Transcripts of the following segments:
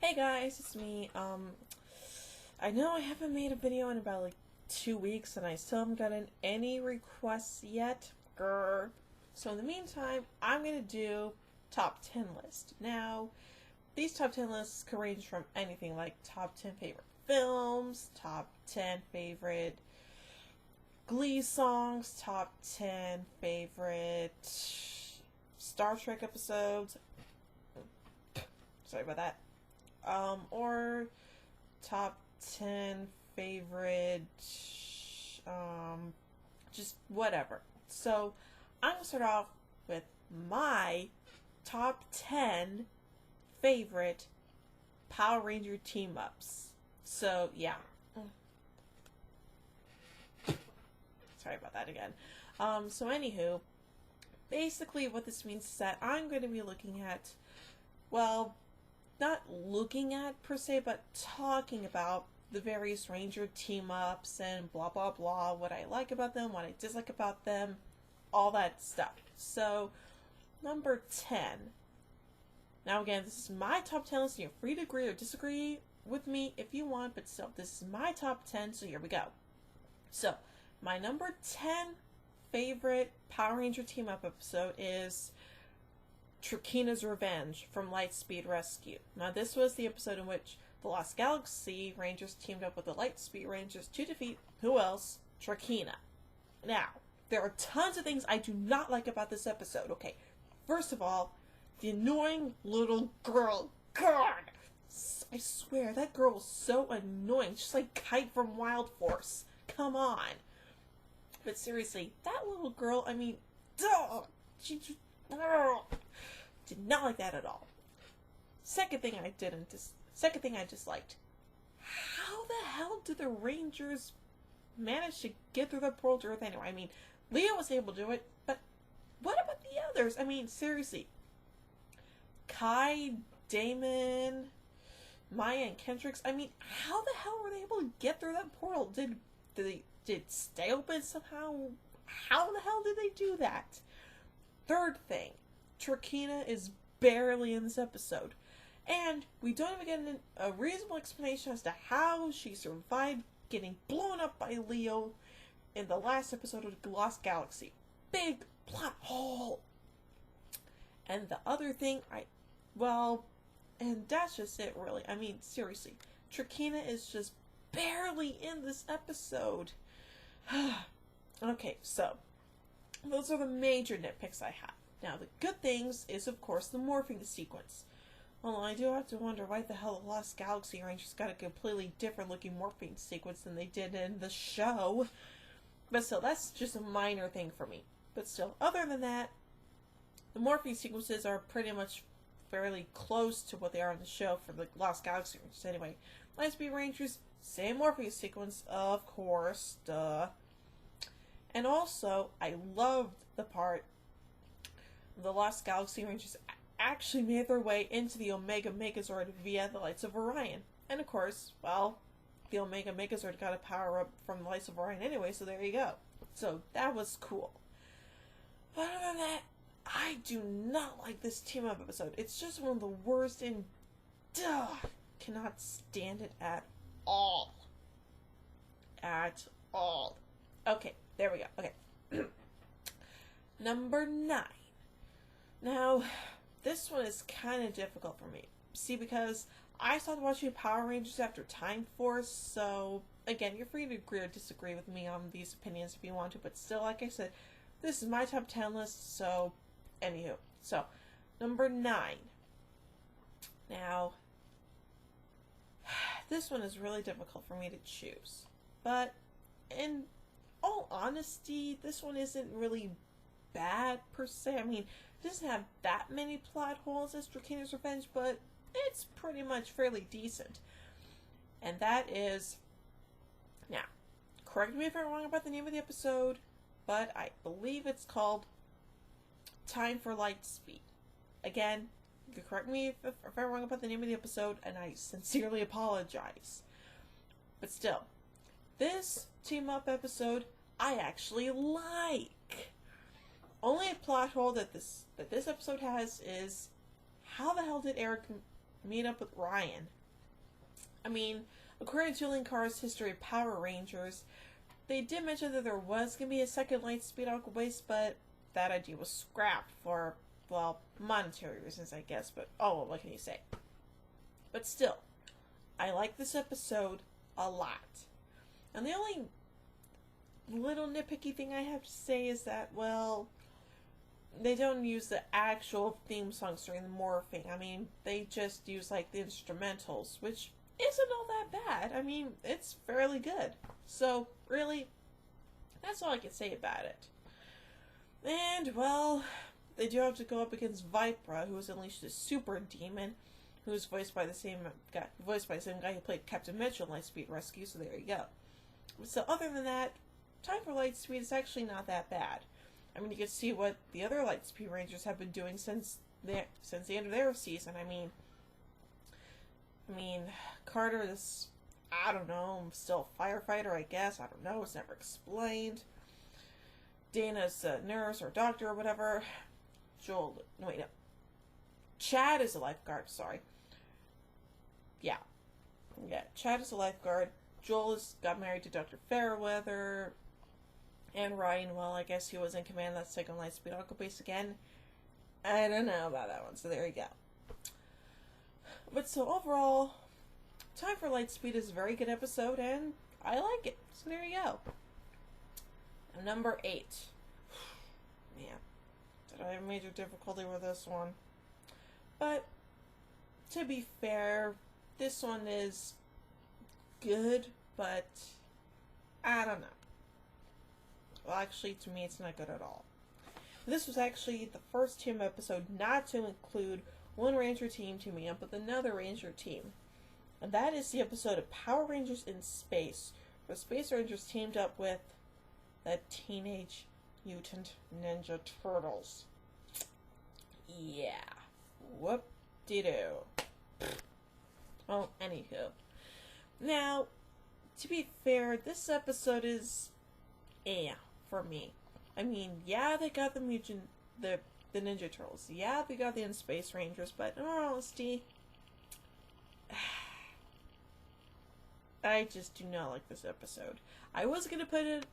Hey guys, it's me. I know I haven't made a video in about like 2 weeks and I still haven't gotten any requests yet. Grr. So in the meantime, I'm gonna do top 10 list. Now, these top 10 lists could range from anything like top 10 favorite films, top 10 favorite Glee songs, top 10 favorite Star Trek episodes. Sorry about that. Or top 10 favorite, just whatever. So, I'm going to start off with my top 10 favorite Power Ranger team-ups. So, yeah. Sorry about that again. So anywho, basically what this means is that I'm going to be looking at, well, not looking at per se, but talking about the various Ranger team-ups and blah blah blah, what I like about them, what I dislike about them, all that stuff. So, number 10. Now again, this is my top 10 list, and you're free to agree or disagree with me if you want, but still, this is my top 10, so here we go. So, my number 10 favorite Power Ranger team-up episode is Trakeena's Revenge from Lightspeed Rescue. Now, this was the episode in which the Lost Galaxy Rangers teamed up with the Lightspeed Rangers to defeat, who else? Trakeena. Now, there are tons of things I do not like about this episode. Okay, first of all, the annoying little girl. God! I swear, that girl was so annoying. She's like Kite from Wild Force. Come on. But seriously, that little girl, I mean, duh! She just... Did not like that at all. Second thing I disliked. How the hell did the Rangers manage to get through the portal to Earth anyway? I mean, Leo was able to do it, but what about the others? I mean, seriously. Kai, Damon, Maya, and Kendricks. I mean, how the hell were they able to get through that portal? Did it stay open somehow? How the hell did they do that? Third thing. Trakeena is barely in this episode. And we don't even get a reasonable explanation as to how she survived getting blown up by Leo in the last episode of The Lost Galaxy. Big plot hole. And the other thing, and that's just it really. I mean, seriously. Trakeena is just barely in this episode. Okay, so those are the major nitpicks I have. Now, the good things is, of course, the morphing sequence. Although I do have to wonder why the hell the Lost Galaxy Rangers got a completely different looking morphing sequence than they did in the show. But still, that's just a minor thing for me. But still, other than that, the morphing sequences are pretty much fairly close to what they are in the show for the Lost Galaxy Rangers. Anyway, Lightspeed Rangers, same morphing sequence, of course, duh. And also, I loved the part the Lost Galaxy Rangers actually made their way into the Omega Megazord via the Lights of Orion. And of course, well, the Omega Megazord got a power up from the Lights of Orion anyway, so there you go. So that was cool. But other than that, I do not like this team-up episode. It's just one of the worst, and cannot stand it at all. At all. Okay, there we go. Okay. Number 9. Now, this one is kind of difficult for me. See, because I started watching Power Rangers after Time Force, so, again, you're free to agree or disagree with me on these opinions if you want to, but still, like I said, this is my top 10 list, so, anywho. So, number 9. Now, this one is really difficult for me to choose, but in all honesty, this one isn't really bad per se. I mean, it doesn't have that many plot holes as Trakeena's Revenge, but it's pretty much fairly decent. And that is, now, correct me if I'm wrong about the name of the episode, but I believe it's called Time for Lightspeed. Again, you can correct me if I'm wrong about the name of the episode, and I sincerely apologize. But still, this team-up episode I actually like. Only a plot hole that this episode has is, how the hell did Eric meet up with Ryan. I mean, according to Linkar's History of Power Rangers, they did mention that there was going to be a second Lightspeed Aqua Base, but that idea was scrapped for, well, monetary reasons, I guess. But, oh, what can you say? But still, I like this episode a lot. And the only little nitpicky thing I have to say is that, well, they don't use the actual theme songs during the morphing. I mean, they just use, like, the instrumentals, which isn't all that bad. I mean, it's fairly good. So, really, that's all I can say about it. And, well, they do have to go up against Vipra, who has unleashed a super demon, who is voiced by the same guy who played Captain Mitchell in Lightspeed Rescue, so there you go. So, other than that, Time for Lightspeed is actually not that bad. I mean, you can see what the other Lightspeed Rangers have been doing since the end of their season. I mean, Carter is, I don't know, still a firefighter, I guess. I don't know. It's never explained. Dana's a nurse or doctor or whatever. Chad is a lifeguard, sorry. Yeah, Chad is a lifeguard. Joel got married to Dr. Fairweather. And Ryan, well, I guess he was in command of that second Lightspeed Aqua Base again. I don't know about that one, so there you go. But so overall, Time for Lightspeed is a very good episode, and I like it. So there you go. Number 8. Man, did I have major difficulty with this one? But, to be fair, this one is good, but I don't know. Well, actually, to me, it's not good at all. This was actually the first team episode not to include one Ranger team teaming up with another Ranger team. And that is the episode of Power Rangers in Space, where Space Rangers teamed up with the Teenage Mutant Ninja Turtles. Yeah. Whoop-de-doo. Well, anywho. Now, to be fair, this episode is for me. I mean, yeah, they got the Ninja Turtles. Yeah, they got the Space Rangers, but in all honesty, I just do not like this episode. I was gonna put it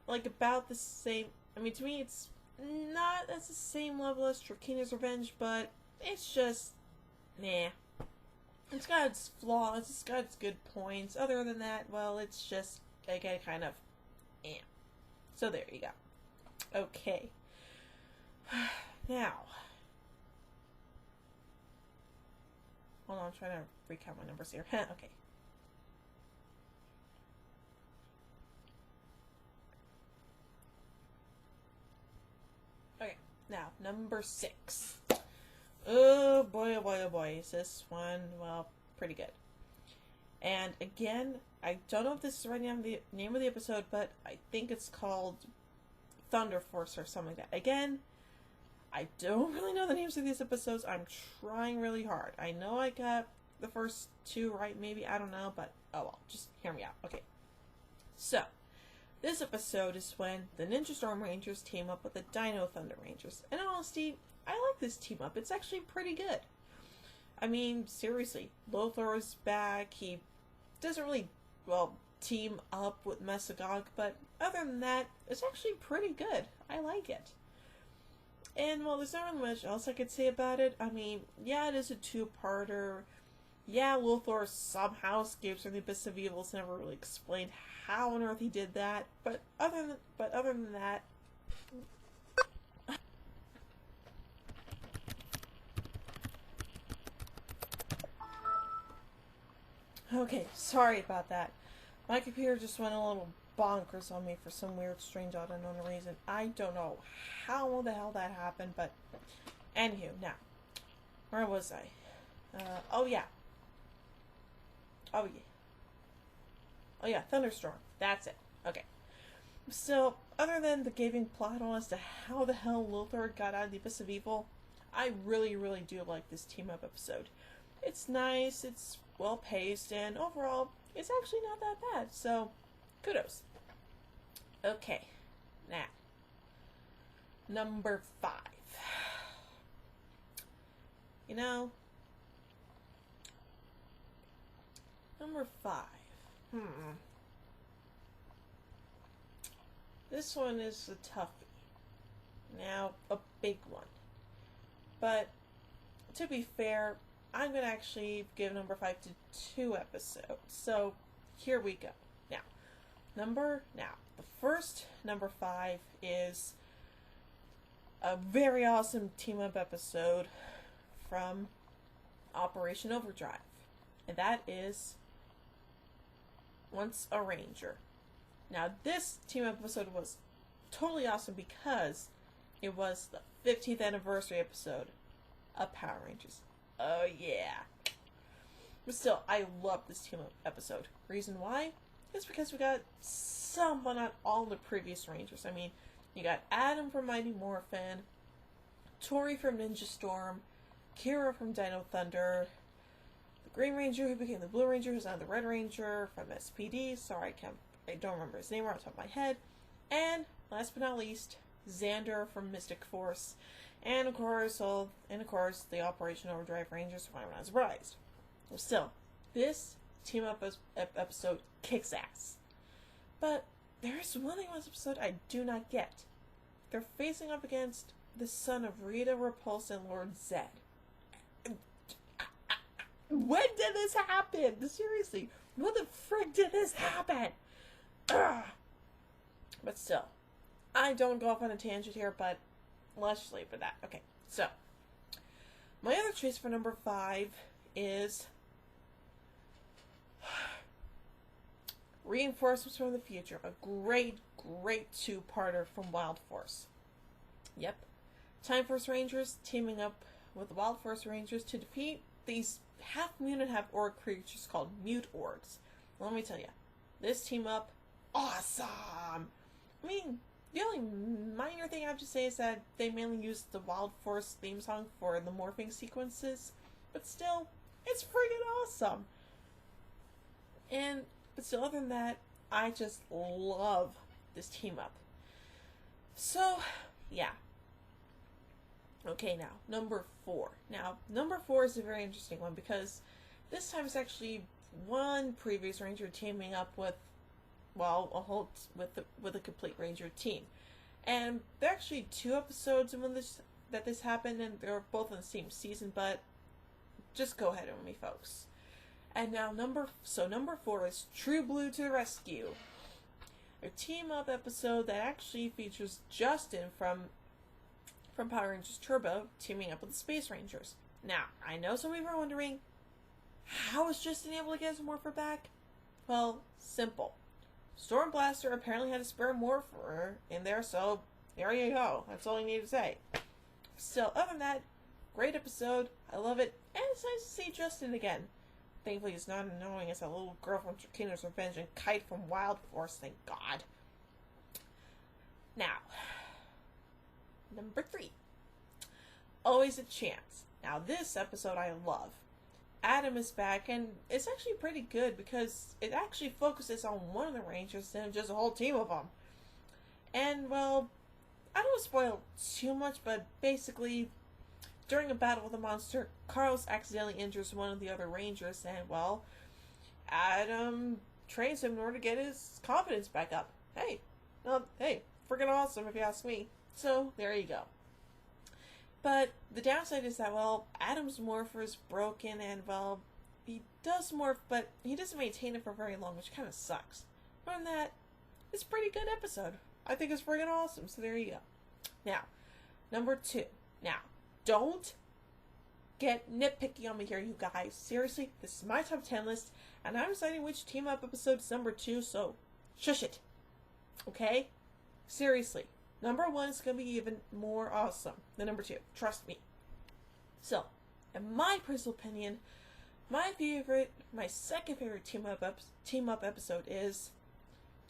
like about the same. I mean, to me, it's not at the same level as Trakina's Revenge, but it's just nah. It's got its flaws. It's got its good points. Other than that, well, it's just again kind of So there you go. Okay. Now, hold on, I'm trying to recount my numbers here. Okay. Okay, now, number 6. Oh boy, oh boy, oh boy. Is this one, well, pretty good. And again, I don't know if this is right now the name of the episode, but I think it's called Thunder Force or something like that. Again, I don't really know the names of these episodes. I'm trying really hard. I know I got the first 2 right, maybe. I don't know, but oh well. Just hear me out. Okay. So, this episode is when the Ninja Storm Rangers team up with the Dino Thunder Rangers. And in honesty, I like this team up. It's actually pretty good. I mean, seriously, Lothar is back. He doesn't really, well, team up with Mesagog, but other than that, it's actually pretty good. I like it. And, well, there's not really much else I could say about it. I mean, yeah, it is a 2-parter. Yeah, Lothar somehow escapes from the Abyss of Evil. It's never really explained how on earth he did that. But other than that, okay, sorry about that. My computer just went a little bonkers on me for some weird, strange, unknown reason. I don't know how the hell that happened, but anywho, now, where was I? Oh yeah, Thunderstorm. That's it. Okay. So, other than the gaping plot hole as to how the hell Lothar got out of the Abyss of Evil, I really, really do like this team-up episode. It's nice, it's well-paced, and overall, it's actually not that bad, so kudos. Okay, now, number 5. You know, Number 5. This one is a toughie. Now, a big one. But, to be fair, I'm going to actually give number 5 to 2 episodes. So, here we go. The first number 5 is a very awesome team-up episode from Operation Overdrive. And that is Once a Ranger. Now, this team-up episode was totally awesome because it was the 15th anniversary episode of Power Rangers. Oh, yeah. But still, I love this team-up episode. Reason why? It's because we got someone on all the previous Rangers. I mean, you got Adam from Mighty Morphin, Tori from Ninja Storm, Kira from Dino Thunder, the Green Ranger who became the Blue Ranger, who's now the Red Ranger from S.P.D. Sorry, I don't remember his name right off the top of my head. And last but not least, Xander from Mystic Force, and of course, the Operation Overdrive Rangers. Why am I not surprised? Well, still, this team-up episode kicks ass. But there's one thing in this episode I do not get. They're facing up against the son of Rita Repulsa and Lord Zed. When did this happen? Seriously, when the frick did this happen? Ugh. But still, I don't go off on a tangent here, but let's just leave it at that. Okay, so my other choice for number 5 is Reinforcements from the Future, a great 2-parter from Wild Force. Yep, Time Force Rangers teaming up with the Wild Force Rangers to defeat these half-mutant, half-orc creatures called Mute Orcs. Let me tell you, this team up, awesome! I mean, the only minor thing I have to say is that they mainly used the Wild Force theme song for the morphing sequences, but still, it's friggin' awesome! But still, other than that, I just love this team up. So, yeah. Okay, now, number 4. Now, number 4 is a very interesting one because this time it's actually one previous Ranger teaming up with, well, with a complete Ranger team. And there are actually 2 episodes when this happened, and they're both in the same season, but just go ahead with me, folks. And now, number 4 is True Blue to the Rescue. A team-up episode that actually features Justin from Power Rangers Turbo teaming up with the Space Rangers. Now, I know some of you are wondering, how is Justin able to get his morpher back? Well, simple. Storm Blaster apparently had a spare morpher in there, so there you go. That's all you need to say. Still, other than that, great episode. I love it. And it's nice to see Justin again. Thankfully, he's not annoying as a little girl from Trakinos Revenge and Kite from Wild Force, thank God. Now, number 3. Always a Chance. Now, this episode I love. Adam is back, and it's actually pretty good because it actually focuses on one of the Rangers instead of just a whole team of them. And, well, I don't want to spoil too much, but basically, during a battle with a monster, Carlos accidentally injures one of the other Rangers, and, well, Adam trains him in order to get his confidence back up. Hey, freaking awesome if you ask me. So, there you go. But the downside is that, well, Adam's morpher is broken, and, well, he does morph, but he doesn't maintain it for very long, which kind of sucks. Other than that, it's a pretty good episode. I think it's friggin' awesome, so there you go. Now, number 2. Now, don't get nitpicky on me here, you guys. Seriously, this is my top 10 list, and I'm deciding which team-up episode is number 2, so shush it. Okay? Seriously. Number 1 is going to be even more awesome than number 2. Trust me. So, in my personal opinion, my second favorite team-up episode is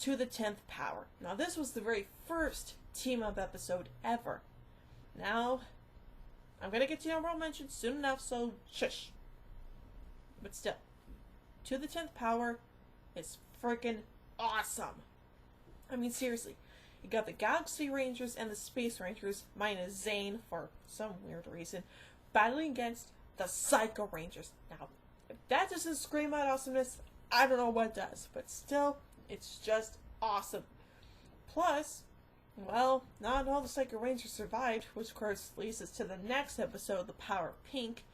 To the 10th Power. Now, this was the very first team-up episode ever. Now, I'm going to get to honorable mention soon enough, so shush. But still, To the 10th Power is freaking awesome. I mean, seriously. You got the Galaxy Rangers and the Space Rangers, minus Zane for some weird reason, battling against the Psycho Rangers. Now, if that doesn't scream out awesomeness, I don't know what does, but still, it's just awesome. Plus, well, not all the Psycho Rangers survived, which of course leads us to the next episode, The Power of Pink.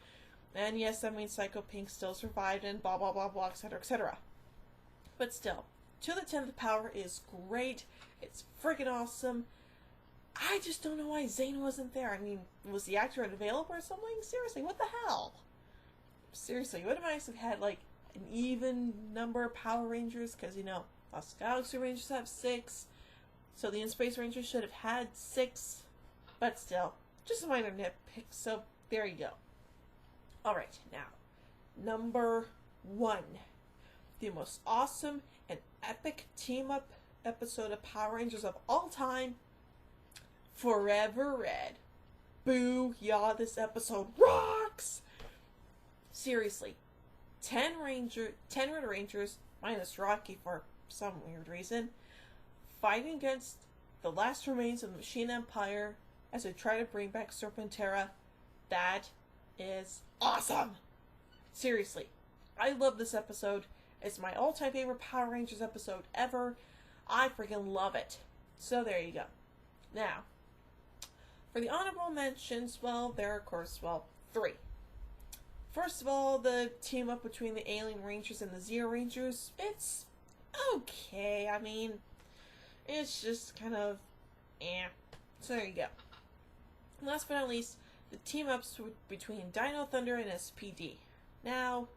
And yes, that means Psycho Pink still survived and blah blah blah blah, etc. etc. But still, To the 10th Power is great. It's freaking awesome. I just don't know why Zane wasn't there. I mean, was the actor unavailable or something? Seriously, what the hell? Seriously, what if I have had, like, an even number of Power Rangers? Because, you know, us Galaxy Rangers have 6. So the In-Space Rangers should have had 6. But still, just a minor nitpick. So, there you go. Alright, now, number 1. The most awesome and epic team-up episode of Power Rangers of all time. Forever Red. Boo, yeah, this episode rocks! Seriously, 10 Red Rangers, minus Rocky for some weird reason, fighting against the last remains of the Machine Empire as they try to bring back Serpentera. That is awesome! Seriously, I love this episode. It's my all-time favorite Power Rangers episode ever. I freaking love it. So there you go. Now, for the honorable mentions, well, there are, of course, 3. First of all, the team up between the Alien Rangers and the Zeo Rangers, it's okay. I mean, it's just kind of, So there you go. Last but not least, the team ups between Dino Thunder and S.P.D. Now,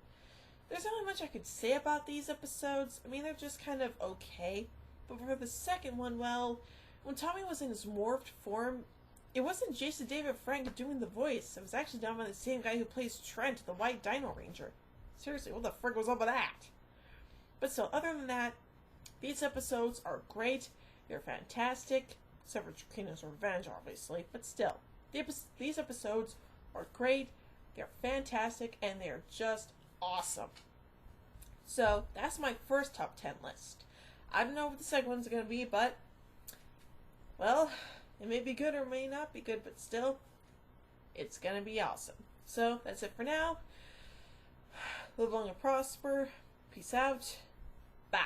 there's not much I could say about these episodes. I mean, they're just kind of okay. But for the second one, well, when Tommy was in his morphed form, it wasn't Jason David Frank doing the voice. It was actually done by the same guy who plays Trent, the White Dino Ranger. Seriously, what the frick was up with that? But still, other than that, these episodes are great. They're fantastic. Except for Trakino's Revenge, obviously. But still, these episodes are great. They're fantastic. And they're just awesome. So, that's my first top 10 list. I don't know what the second one's going to be, but, well, it may be good or may not be good, but still, it's going to be awesome. So, that's it for now. Live long and prosper. Peace out. Bye.